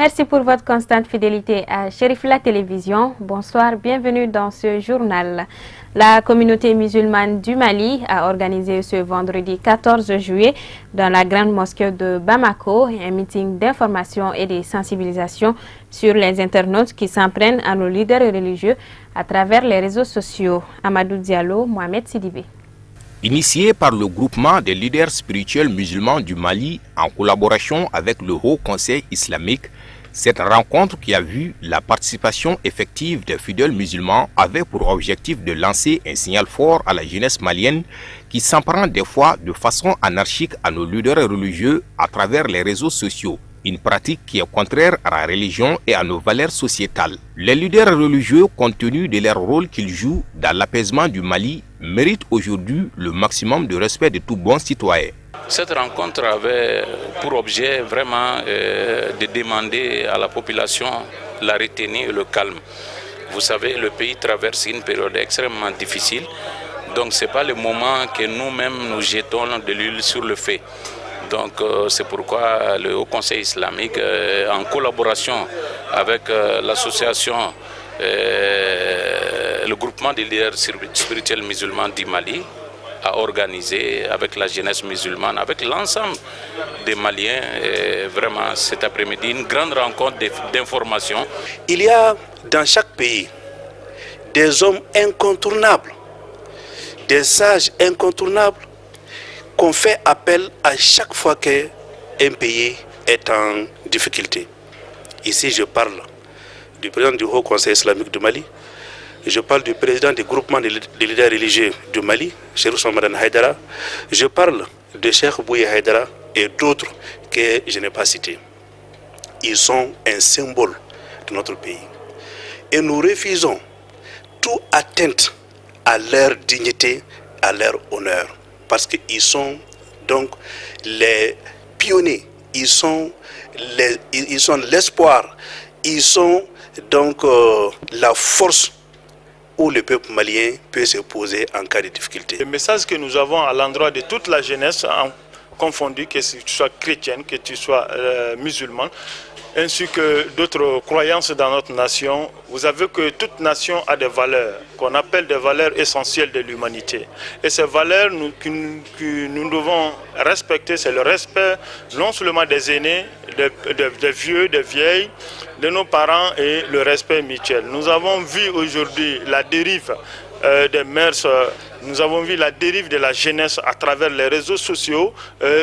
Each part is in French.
Merci pour votre constante fidélité à Chérif La Télévision. Bonsoir, bienvenue dans ce journal. La communauté musulmane du Mali a organisé ce vendredi 14 juillet dans la grande mosquée de Bamako un meeting d'information et de sensibilisation sur les internautes qui s'en prennent à nos leaders religieux à travers les réseaux sociaux. Amadou Diallo, Mohamed Sidibé. Initié par le groupement des leaders spirituels musulmans du Mali en collaboration avec le Haut Conseil islamique, cette rencontre qui a vu la participation effective des fidèles musulmans avait pour objectif de lancer un signal fort à la jeunesse malienne qui s'en prend des fois de façon anarchique à nos leaders religieux à travers les réseaux sociaux. Une pratique qui est contraire à la religion et à nos valeurs sociétales. Les leaders religieux, compte tenu de leur rôle qu'ils jouent dans l'apaisement du Mali, méritent aujourd'hui le maximum de respect de tout bon citoyen. Cette rencontre avait pour objet vraiment de demander à la population la retenue et le calme. Vous savez, le pays traverse une période extrêmement difficile, donc ce n'est pas le moment que nous-mêmes nous jetons de l'huile sur le feu. Donc c'est pourquoi le Haut Conseil islamique, en collaboration avec l'association, le groupement des leaders spirituels musulmans du Mali, a organisé avec la jeunesse musulmane, avec l'ensemble des Maliens, vraiment cet après-midi, une grande rencontre d'information. Il y a dans chaque pays des hommes incontournables, des sages incontournables, qu'on fait appel à chaque fois qu'un pays est en difficulté. Ici, je parle du président du Haut Conseil islamique du Mali, je parle du président du groupement des leaders religieux du Mali, Cheikh Soumadan Haïdara, je parle de Cheikh Bouye Haïdara et d'autres que je n'ai pas cités. Ils sont un symbole de notre pays. Et nous refusons toute atteinte à leur dignité, à leur honneur. Parce qu'ils sont donc les pionniers, ils sont l'espoir, ils sont donc la force où le peuple malien peut se poser en cas de difficulté. Le message que nous avons à l'endroit de toute la jeunesse, confondue, que tu sois chrétienne, que tu sois musulman, ainsi que d'autres croyances dans notre nation, vous savez que toute nation a des valeurs, qu'on appelle des valeurs essentielles de l'humanité. Et ces valeurs que nous devons respecter, c'est le respect non seulement des aînés, des vieux, des vieilles, de nos parents et le respect mutuel. Nous avons vu aujourd'hui la dérive des mœurs, nous avons vu la dérive de la jeunesse à travers les réseaux sociaux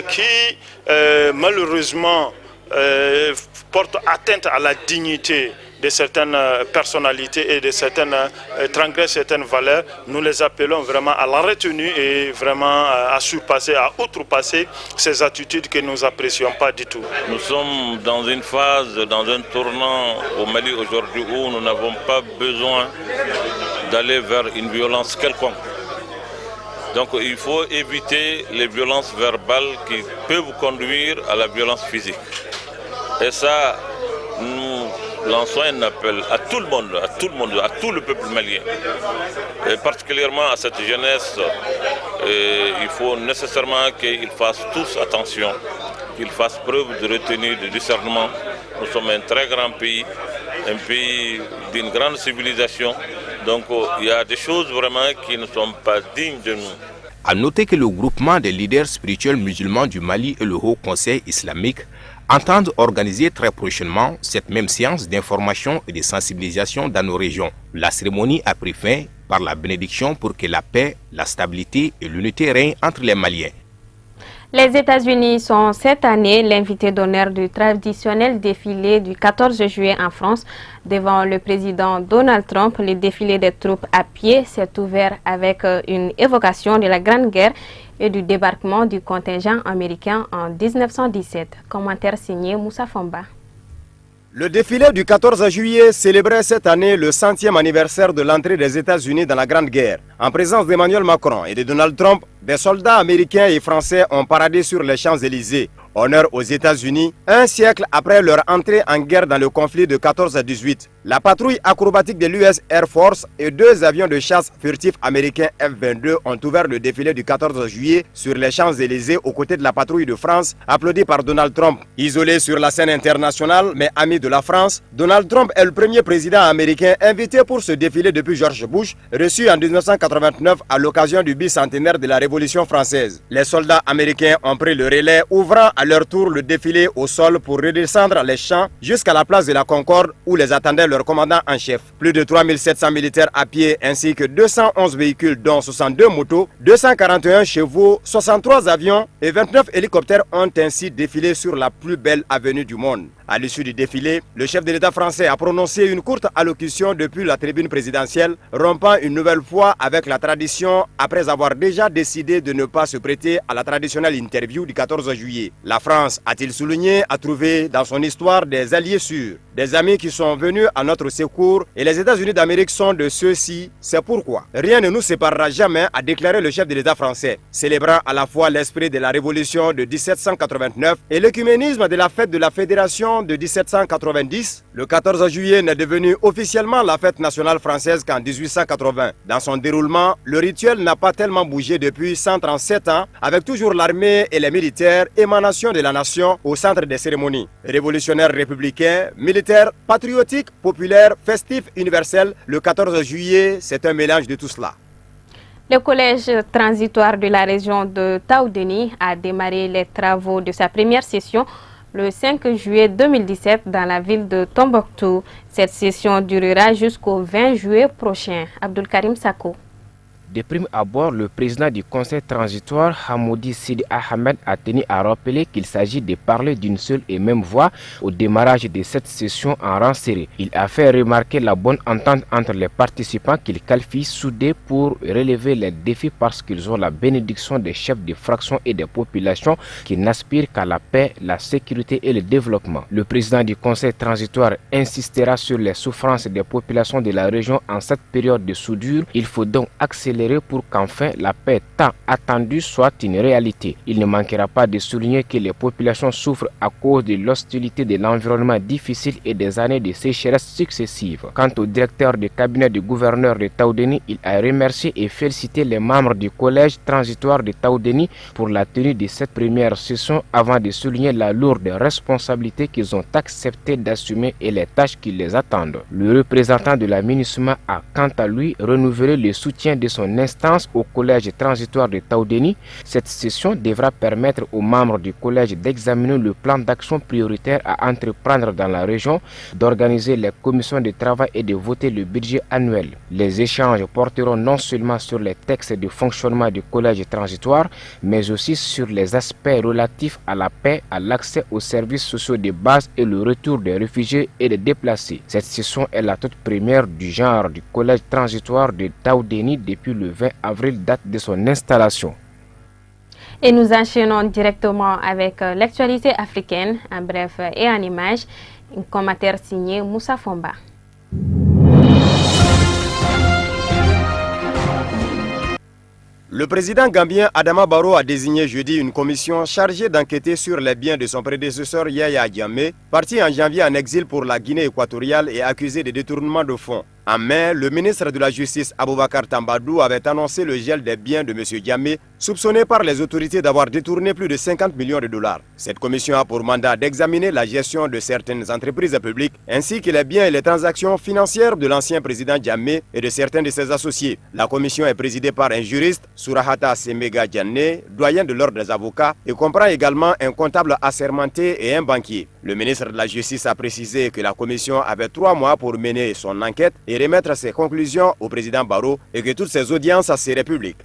qui malheureusement porte atteinte à la dignité de certaines personnalités et de certaines transgressent certaines valeurs. Nous les appelons vraiment à la retenue et vraiment à surpasser, à outrepasser ces attitudes que nous n'apprécions pas du tout. Nous sommes dans une phase, dans un tournant au Mali aujourd'hui où nous n'avons pas besoin d'aller vers une violence quelconque. Donc il faut éviter les violences verbales qui peuvent conduire à la violence physique. Et ça, nous lançons un appel à tout le monde, à tout le peuple malien. Et particulièrement à cette jeunesse, il faut nécessairement qu'ils fassent tous attention, qu'ils fassent preuve de retenue, de discernement. Nous sommes un très grand pays, un pays d'une grande civilisation. Donc il y a des choses vraiment qui ne sont pas dignes de nous. À noter que le groupement des leaders spirituels musulmans du Mali et le Haut Conseil islamique entendent organiser très prochainement cette même séance d'information et de sensibilisation dans nos régions. La cérémonie a pris fin par la bénédiction pour que la paix, la stabilité et l'unité règnent entre les Maliens. Les États-Unis sont cette année l'invité d'honneur du traditionnel défilé du 14 juillet en France. Devant le président Donald Trump, le défilé des troupes à pied s'est ouvert avec une évocation de la Grande Guerre et du débarquement du contingent américain en 1917. Commentaire signé Moussa Fomba. Le défilé du 14 juillet célébrait cette année le 100e anniversaire de l'entrée des États-Unis dans la Grande Guerre. En présence d'Emmanuel Macron et de Donald Trump, des soldats américains et français ont paradé sur les Champs-Élysées. Honneur aux États-Unis, un siècle après leur entrée en guerre dans le conflit de 14 à 18. La patrouille acrobatique de l'US Air Force et 2 avions de chasse furtifs américains F-22 ont ouvert le défilé du 14 juillet sur les Champs-Élysées aux côtés de la patrouille de France, applaudie par Donald Trump. Isolé sur la scène internationale, mais ami de la France, Donald Trump est le premier président américain invité pour ce défilé depuis George Bush, reçu en 1989 à l'occasion du bicentenaire de la Révolution française. Les soldats américains ont pris le relais, ouvrant à leur tour le défilé au sol pour redescendre les champs jusqu'à la place de la Concorde où les attendait leur commandant en chef. Plus de 3700 militaires à pied ainsi que 211 véhicules dont 62 motos, 241 chevaux, 63 avions et 29 hélicoptères ont ainsi défilé sur la plus belle avenue du monde. À l'issue du défilé, le chef de l'État français a prononcé une courte allocution depuis la tribune présidentielle, rompant une nouvelle fois avec la tradition après avoir déjà décidé de ne pas se prêter à la traditionnelle interview du 14 juillet. La France, a-t-il souligné, a trouvé dans son histoire des alliés sûrs, des amis qui sont venus à notre secours et les États-Unis d'Amérique sont de ceux-ci. C'est pourquoi rien ne nous séparera jamais, a déclaré le chef de l'État français, célébrant à la fois l'esprit de la révolution de 1789 et l'œcuménisme de la fête de la Fédération de 1790. Le 14 juillet n'est devenu officiellement la fête nationale française qu'en 1880. Dans son déroulement, le rituel n'a pas tellement bougé depuis 137 ans, avec toujours l'armée et les militaires, émanation de la nation, au centre des cérémonies. Révolutionnaires républicains, militaires, patriotiques, populaires, festifs, universels, le 14 juillet, c'est un mélange de tout cela. Le collège transitoire de la région de Taoudeni a démarré les travaux de sa première session le 5 juillet 2017 dans la ville de Tombouctou. Cette session durera jusqu'au 20 juillet prochain. Abdul Karim Sako. De prime abord, le président du conseil transitoire, Hamoudi Sidi Ahmed, a tenu à rappeler qu'il s'agit de parler d'une seule et même voix au démarrage de cette session en rang serré. Il a fait remarquer la bonne entente entre les participants qu'il qualifie soudés pour relever les défis parce qu'ils ont la bénédiction des chefs de fractions et des populations qui n'aspirent qu'à la paix, la sécurité et le développement. Le président du conseil transitoire insistera sur les souffrances des populations de la région en cette période de soudure. Il faut donc accélérer pour qu'enfin la paix tant attendue soit une réalité. Il ne manquera pas de souligner que les populations souffrent à cause de l'hostilité de l'environnement difficile et des années de sécheresse successives. Quant au directeur du cabinet du gouverneur de Taoudeni, il a remercié et félicité les membres du collège transitoire de Taoudeni pour la tenue de cette première session avant de souligner la lourde responsabilité qu'ils ont accepté d'assumer et les tâches qui les attendent. Le représentant de la MINUSMA a quant à lui renouvelé le soutien de son instance au collège transitoire de Taoudeni. Cette session devra permettre aux membres du collège d'examiner le plan d'action prioritaire à entreprendre dans la région, d'organiser les commissions de travail et de voter le budget annuel. Les échanges porteront non seulement sur les textes de fonctionnement du collège transitoire, mais aussi sur les aspects relatifs à la paix, à l'accès aux services sociaux de base et le retour des réfugiés et des déplacés. Cette session est la toute première du genre du collège transitoire de Taoudeni depuis le 20 avril, date de son installation. Et nous enchaînons directement avec l'actualité africaine, en bref et en images, un commentaire signé Moussa Fomba. Le président gambien Adama Barrow a désigné jeudi une commission chargée d'enquêter sur les biens de son prédécesseur Yaya Jammeh, parti en janvier en exil pour la Guinée équatoriale et accusé de détournement de fonds. En mai, le ministre de la Justice Aboubakar Tambadou avait annoncé le gel des biens de M. Jammeh, soupçonné par les autorités d'avoir détourné plus de 50 millions de dollars. Cette commission a pour mandat d'examiner la gestion de certaines entreprises publiques, ainsi que les biens et les transactions financières de l'ancien président Jammeh et de certains de ses associés. La commission est présidée par un juriste, Surahata Semega Djanné, doyen de l'ordre des avocats, et comprend également un comptable assermenté et un banquier. Le ministre de la Justice a précisé que la commission avait 3 mois pour mener son enquête et remettre ses conclusions au président Barrow et que toutes ses audiences seraient publiques.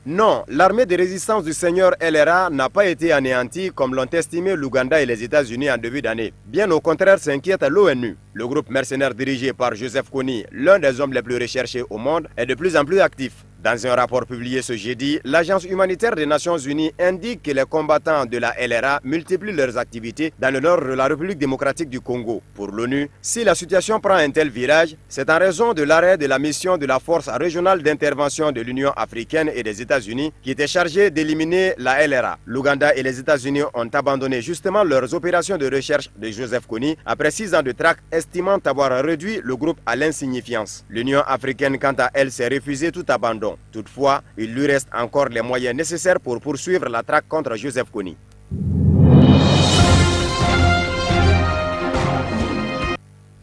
Non, l'armée de résistance du Seigneur LRA n'a pas été anéantie comme l'ont estimé l'Ouganda et les États-Unis en début d'année. Bien au contraire, s'inquiète l'ONU. Le groupe mercenaire dirigé par Joseph Kony, l'un des hommes les plus recherchés au monde, est de plus en plus actif. Dans un rapport publié ce jeudi, l'Agence humanitaire des Nations Unies indique que les combattants de la LRA multiplient leurs activités dans le nord de la République démocratique du Congo. Pour l'ONU, si la situation prend un tel virage, c'est en raison de l'arrêt de la mission de la force régionale d'intervention de l'Union africaine et des États-Unis qui était chargée d'éliminer la LRA. L'Ouganda et les États-Unis ont abandonné justement leurs opérations de recherche de Joseph Kony après 6 ans de traque, estimant avoir réduit le groupe à l'insignifiance. L'Union africaine, quant à elle, s'est refusée tout abandon. Toutefois, il lui reste encore les moyens nécessaires pour poursuivre la traque contre Joseph Kony.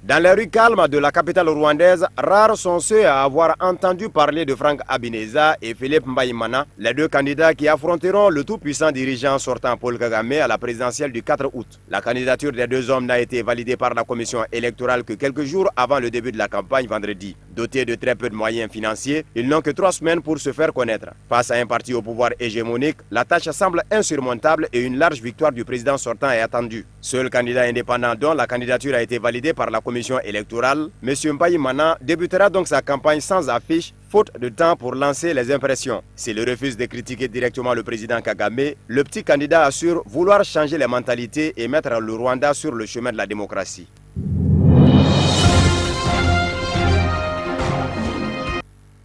Dans les rues calmes de la capitale rwandaise, rares sont ceux à avoir entendu parler de Frank Habineza et Philippe Mbaïmana, les deux candidats qui affronteront le tout-puissant dirigeant sortant Paul Kagame à la présidentielle du 4 août. La candidature des deux hommes n'a été validée par la commission électorale que quelques jours avant le début de la campagne vendredi. Dotés de très peu de moyens financiers, ils n'ont que 3 semaines pour se faire connaître. Face à un parti au pouvoir hégémonique, la tâche semble insurmontable et une large victoire du président sortant est attendue. Seul candidat indépendant dont la candidature a été validée par la commission électorale, M. Mbaïmana débutera donc sa campagne sans affiche, faute de temps pour lancer les impressions. S'il refuse de critiquer directement le président Kagame, le petit candidat assure vouloir changer les mentalités et mettre le Rwanda sur le chemin de la démocratie.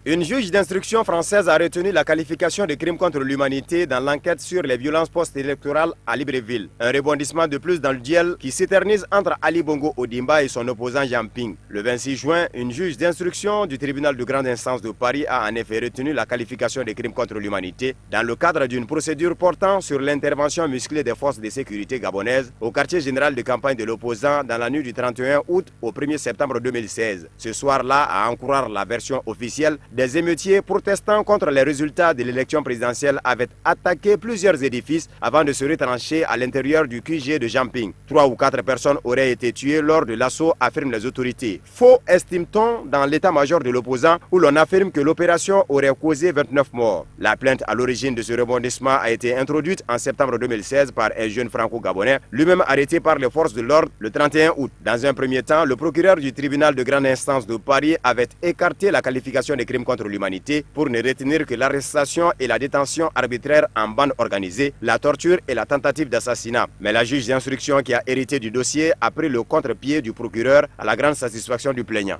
Une juge d'instruction française a retenu la qualification de crime contre l'humanité dans l'enquête sur les violences post-électorales à Libreville. Un rebondissement de plus dans le duel qui s'éternise entre Ali Bongo Ondimba et son opposant Jean Ping. Le 26 juin, une juge d'instruction du tribunal de grande instance de Paris a en effet retenu la qualification de crime contre l'humanité dans le cadre d'une procédure portant sur l'intervention musclée des forces de sécurité gabonaises au quartier général de campagne de l'opposant dans la nuit du 31 août au 1er septembre 2016. Ce soir-là, à en croire la version officielle, des émeutiers protestant contre les résultats de l'élection présidentielle avaient attaqué plusieurs édifices avant de se retrancher à l'intérieur du QG de Jamping. 3 ou 4 personnes auraient été tuées lors de l'assaut, affirment les autorités. Faux, estime-t-on, dans l'état-major de l'opposant où l'on affirme que l'opération aurait causé 29 morts. La plainte à l'origine de ce rebondissement a été introduite en septembre 2016 par un jeune franco-gabonais, lui-même arrêté par les forces de l'ordre le 31 août. Dans un premier temps, le procureur du tribunal de grande instance de Paris avait écarté la qualification de crime contre l'humanité pour ne retenir que l'arrestation et la détention arbitraire en bande organisée, la torture et la tentative d'assassinat. Mais la juge d'instruction qui a hérité du dossier a pris le contre-pied du procureur à la grande satisfaction du plaignant.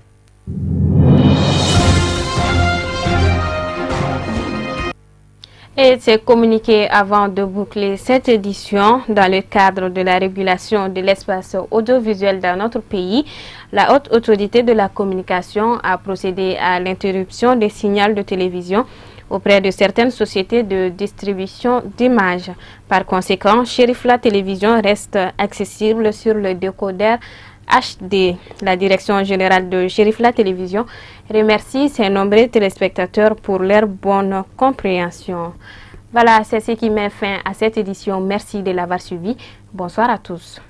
Et c'est communiqué avant de boucler cette édition dans le cadre de la régulation de l'espace audiovisuel dans notre pays. La haute autorité de la communication a procédé à l'interruption des signaux de télévision auprès de certaines sociétés de distribution d'images. Par conséquent, Cherifla Télévision reste accessible sur le décodeur HD. La direction générale de Cherifla Télévision remercie ses nombreux téléspectateurs pour leur bonne compréhension. Voilà, c'est ce qui met fin à cette édition. Merci de l'avoir suivi. Bonsoir à tous.